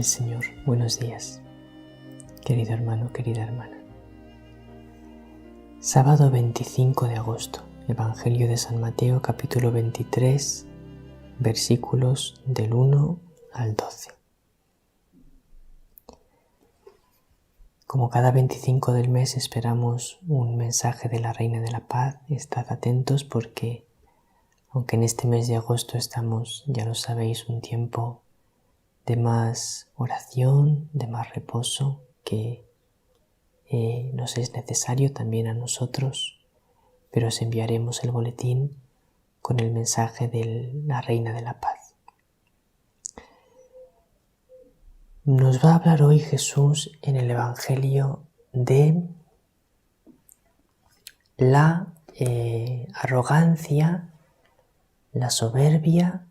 del Señor. Buenos días, querido hermano, querida hermana. Sábado 25 de agosto, Evangelio de San Mateo, capítulo 23, versículos del 1 al 12. Como cada 25 del mes esperamos un mensaje de la Reina de la Paz, estad atentos porque, aunque en este mes de agosto estamos, ya lo sabéis, un tiempo de más oración, de más reposo, que nos es necesario también a nosotros, pero os enviaremos el boletín con el mensaje de la Reina de la Paz. Nos va a hablar hoy Jesús en el Evangelio de la arrogancia, la soberbia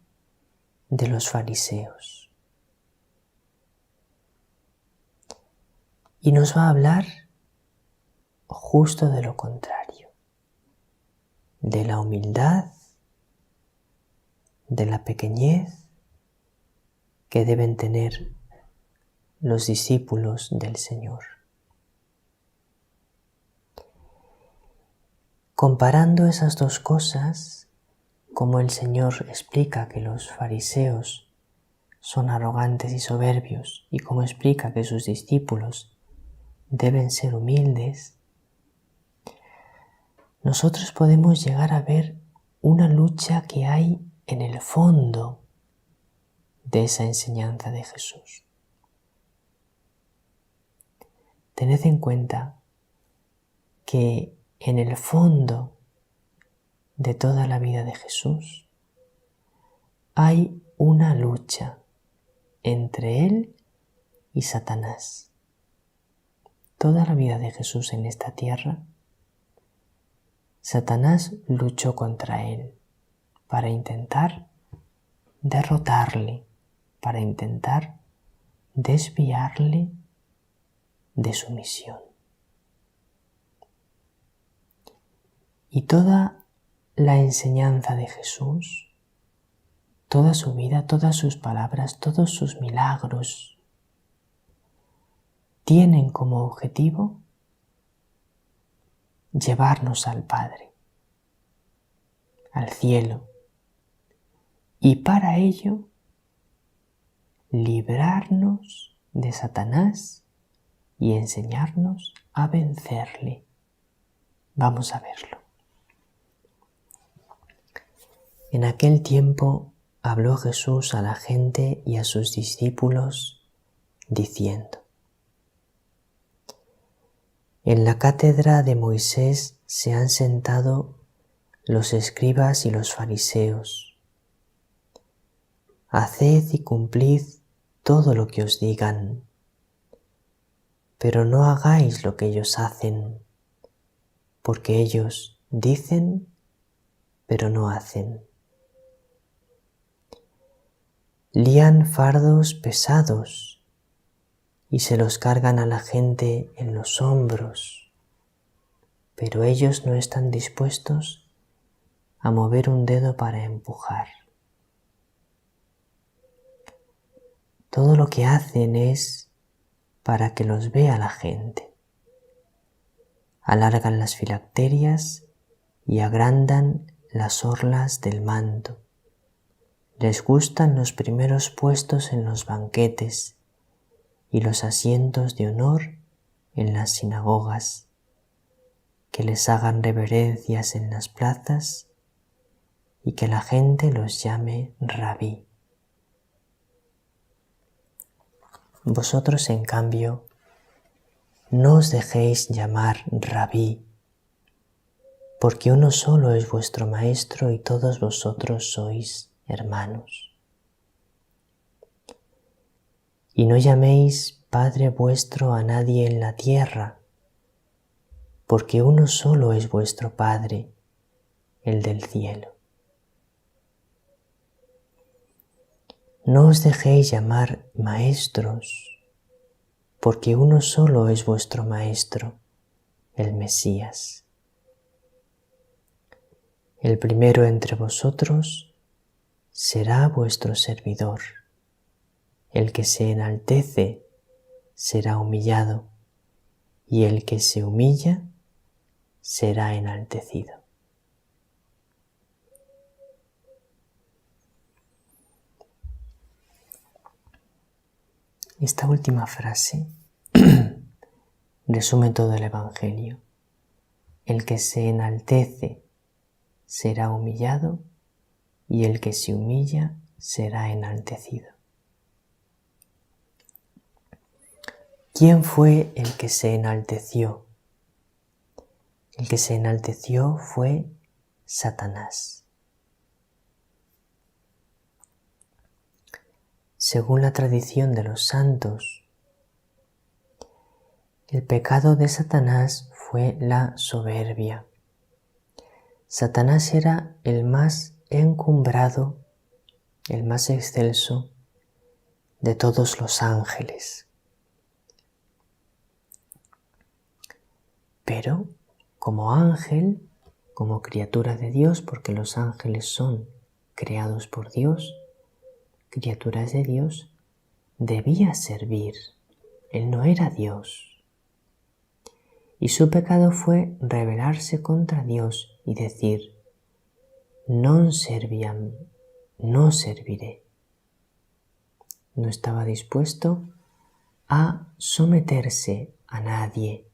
de los fariseos. Y nos va a hablar justo de lo contrario, de la humildad, de la pequeñez que deben tener los discípulos del Señor. Comparando esas dos cosas, como el Señor explica que los fariseos son arrogantes y soberbios y como explica que sus discípulos deben ser humildes, nosotros podemos llegar a ver una lucha que hay en el fondo de esa enseñanza de Jesús. Tened en cuenta que en el fondo de toda la vida de Jesús hay una lucha entre Él y Satanás. Toda la vida de Jesús en esta tierra, Satanás luchó contra Él para intentar derrotarle, para intentar desviarle de su misión. Y toda la enseñanza de Jesús, toda su vida, todas sus palabras, todos sus milagros, tienen como objetivo llevarnos al Padre, al cielo, y para ello librarnos de Satanás y enseñarnos a vencerle. Vamos a verlo. En aquel tiempo habló Jesús a la gente y a sus discípulos diciendo: En la cátedra de Moisés se han sentado los escribas y los fariseos. Haced y cumplid todo lo que os digan, pero no hagáis lo que ellos hacen, porque ellos dicen, pero no hacen. Lían fardos pesados y se los cargan a la gente en los hombros, pero ellos no están dispuestos a mover un dedo para empujar. Todo lo que hacen es para que los vea la gente. Alargan las filacterias y agrandan las orlas del manto. Les gustan los primeros puestos en los banquetes y los asientos de honor en las sinagogas, que les hagan reverencias en las plazas y que la gente los llame rabí. Vosotros, en cambio, no os dejéis llamar rabí, porque uno solo es vuestro maestro y todos vosotros sois hermanos. Y no llaméis Padre vuestro a nadie en la tierra, porque uno solo es vuestro Padre, el del cielo. No os dejéis llamar maestros, porque uno solo es vuestro Maestro, el Mesías. El primero entre vosotros será vuestro servidor. El que se enaltece será humillado, y el que se humilla será enaltecido. Esta última frase resume todo el Evangelio. El que se enaltece será humillado, y el que se humilla será enaltecido. ¿Quién fue el que se enalteció? El que se enalteció fue Satanás. Según la tradición de los santos, el pecado de Satanás fue la soberbia. Satanás era el más encumbrado, el más excelso de todos los ángeles. Pero como ángel, como criatura de Dios, porque los ángeles son creados por Dios, criaturas de Dios, debía servir. Él no era Dios. Y su pecado fue rebelarse contra Dios y decir: non serviam, no serviré. No estaba dispuesto a someterse a nadie,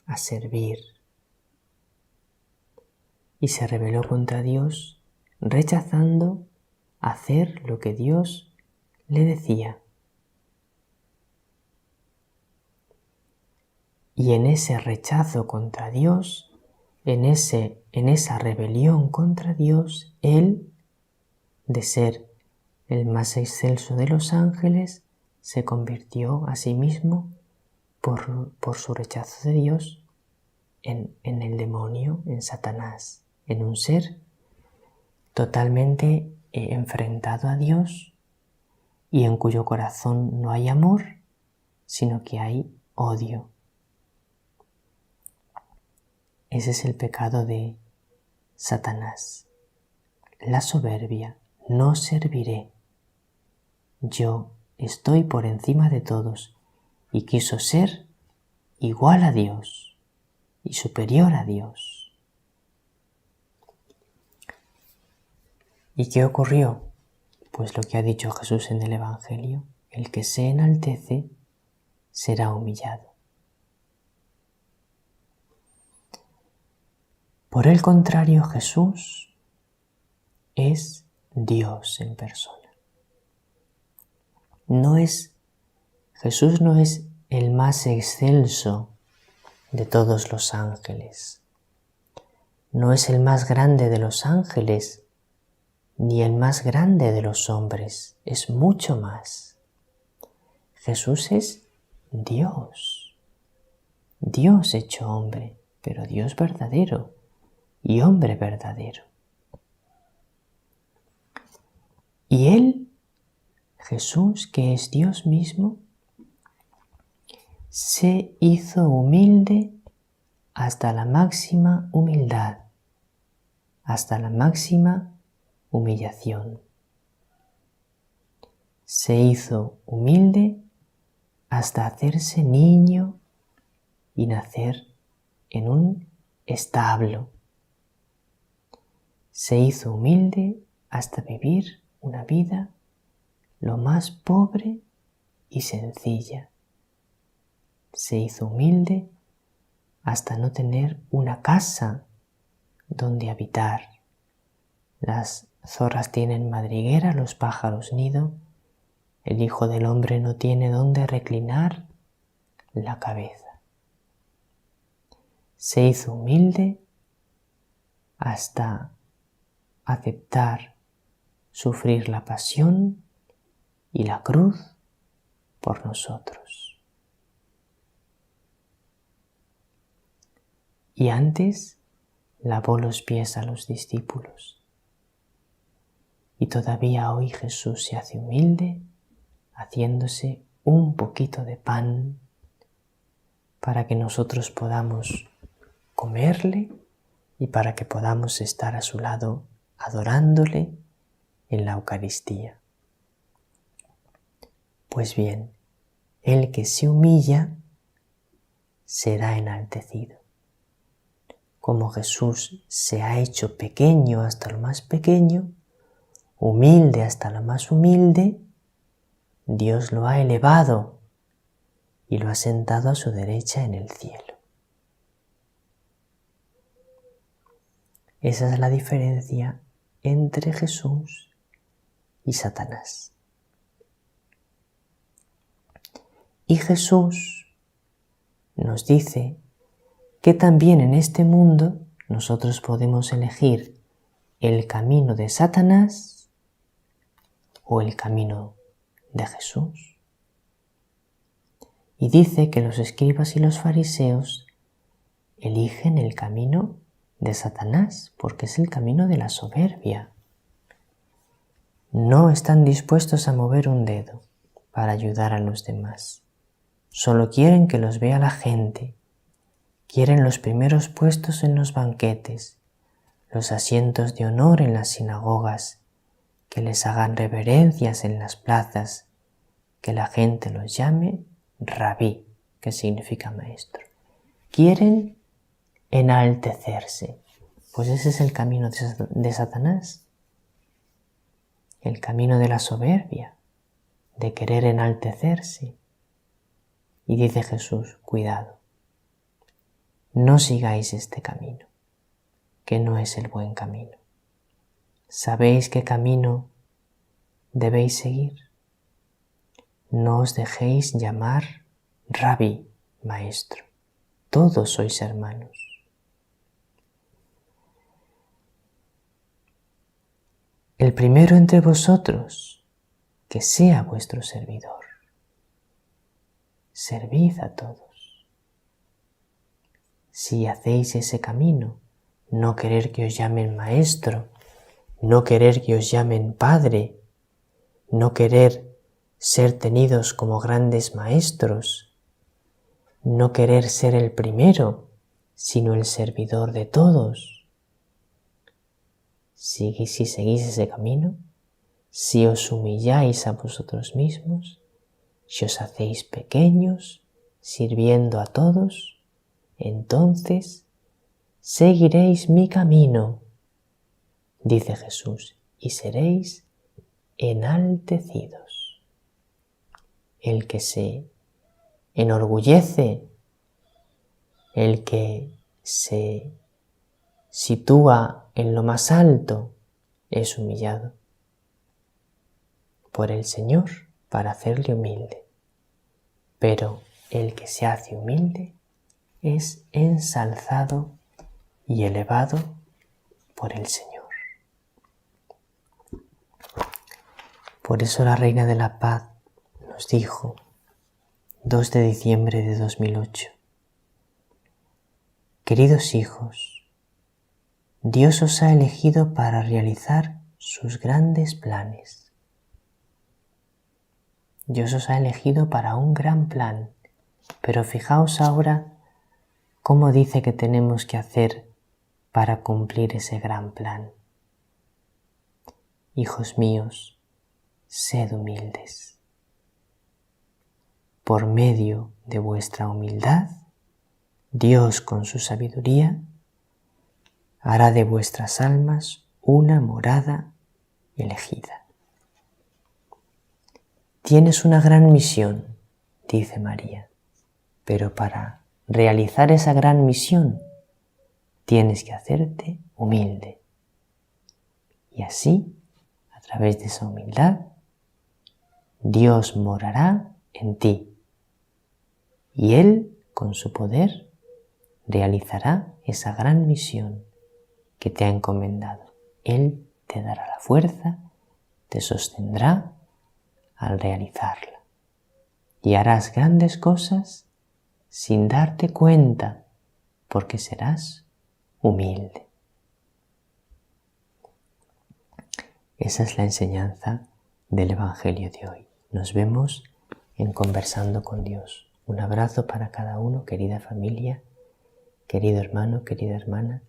a servir. Y se rebeló contra Dios, rechazando hacer lo que Dios le decía. Y en ese rechazo contra Dios, en esa rebelión contra Dios, él, de ser el más excelso de los ángeles, se convirtió a sí mismo, por su rechazo de Dios, en el demonio, en Satanás, en un ser totalmente enfrentado a Dios y en cuyo corazón no hay amor, sino que hay odio. Ese es el pecado de Satanás. La soberbia: no serviré. Yo estoy por encima de todos, y quiso ser igual a Dios y superior a Dios. ¿Y qué ocurrió? Pues lo que ha dicho Jesús en el Evangelio: el que se enaltece será humillado. Por el contrario, Jesús es Dios en persona. Jesús no es el más excelso de todos los ángeles. No es el más grande de los ángeles, ni el más grande de los hombres. Es mucho más. Jesús es Dios. Dios hecho hombre, pero Dios verdadero y hombre verdadero. Y Él, Jesús, que es Dios mismo, se hizo humilde hasta la máxima humildad, hasta la máxima humillación. Se hizo humilde hasta hacerse niño y nacer en un establo. Se hizo humilde hasta vivir una vida lo más pobre y sencilla. Se hizo humilde hasta no tener una casa donde habitar. Las zorras tienen madriguera, los pájaros nido. El Hijo del Hombre no tiene donde reclinar la cabeza. Se hizo humilde hasta aceptar sufrir la pasión y la cruz por nosotros. Y antes lavó los pies a los discípulos. Y todavía hoy Jesús se hace humilde haciéndose un poquito de pan para que nosotros podamos comerle y para que podamos estar a su lado adorándole en la Eucaristía. Pues bien, el que se humilla será enaltecido. Como Jesús se ha hecho pequeño hasta lo más pequeño, humilde hasta lo más humilde, Dios lo ha elevado y lo ha sentado a su derecha en el cielo. Esa es la diferencia entre Jesús y Satanás. Y Jesús nos dice que también en este mundo nosotros podemos elegir el camino de Satanás o el camino de Jesús. Y dice que los escribas y los fariseos eligen el camino de Satanás porque es el camino de la soberbia. No están dispuestos a mover un dedo para ayudar a los demás. Solo quieren que los vea la gente. Quieren los primeros puestos en los banquetes, los asientos de honor en las sinagogas, que les hagan reverencias en las plazas, que la gente los llame rabí, que significa maestro. Quieren enaltecerse. Pues ese es el camino de Satanás. El camino de la soberbia, de querer enaltecerse. Y dice Jesús, cuidado, no sigáis este camino, que no es el buen camino. ¿Sabéis qué camino debéis seguir? No os dejéis llamar rabí, maestro. Todos sois hermanos. El primero entre vosotros, que sea vuestro servidor. Servid a todos. Si hacéis ese camino, no querer que os llamen maestro, no querer que os llamen padre, no querer ser tenidos como grandes maestros, no querer ser el primero, sino el servidor de todos. Si seguís ese camino, si os humilláis a vosotros mismos, si os hacéis pequeños, sirviendo a todos, entonces seguiréis mi camino, dice Jesús, y seréis enaltecidos. El que se enorgullece, el que se sitúa en lo más alto, es humillado por el Señor para hacerle humilde. Pero el que se hace humilde es ensalzado y elevado por el Señor. Por eso la Reina de la Paz nos dijo, 2 de diciembre de 2008, queridos hijos, Dios os ha elegido para realizar sus grandes planes. Dios os ha elegido para un gran plan, pero fijaos ahora cómo dice que tenemos que hacer para cumplir ese gran plan. Hijos míos, sed humildes. Por medio de vuestra humildad, Dios con su sabiduría hará de vuestras almas una morada elegida. Tienes una gran misión, dice María, pero para realizar esa gran misión tienes que hacerte humilde. Y así, a través de esa humildad, Dios morará en ti y Él, con su poder, realizará esa gran misión que te ha encomendado. Él te dará la fuerza, te sostendrá al realizarla y harás grandes cosas sin darte cuenta porque serás humilde. Esa es la enseñanza del Evangelio de hoy. Nos vemos en Conversando con Dios. Un abrazo para cada uno, querida familia, querido hermano, querida hermana.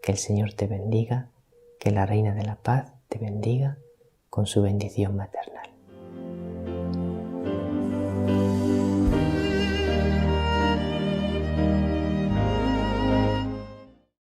Que el Señor te bendiga, que la Reina de la Paz te bendiga con su bendición materna.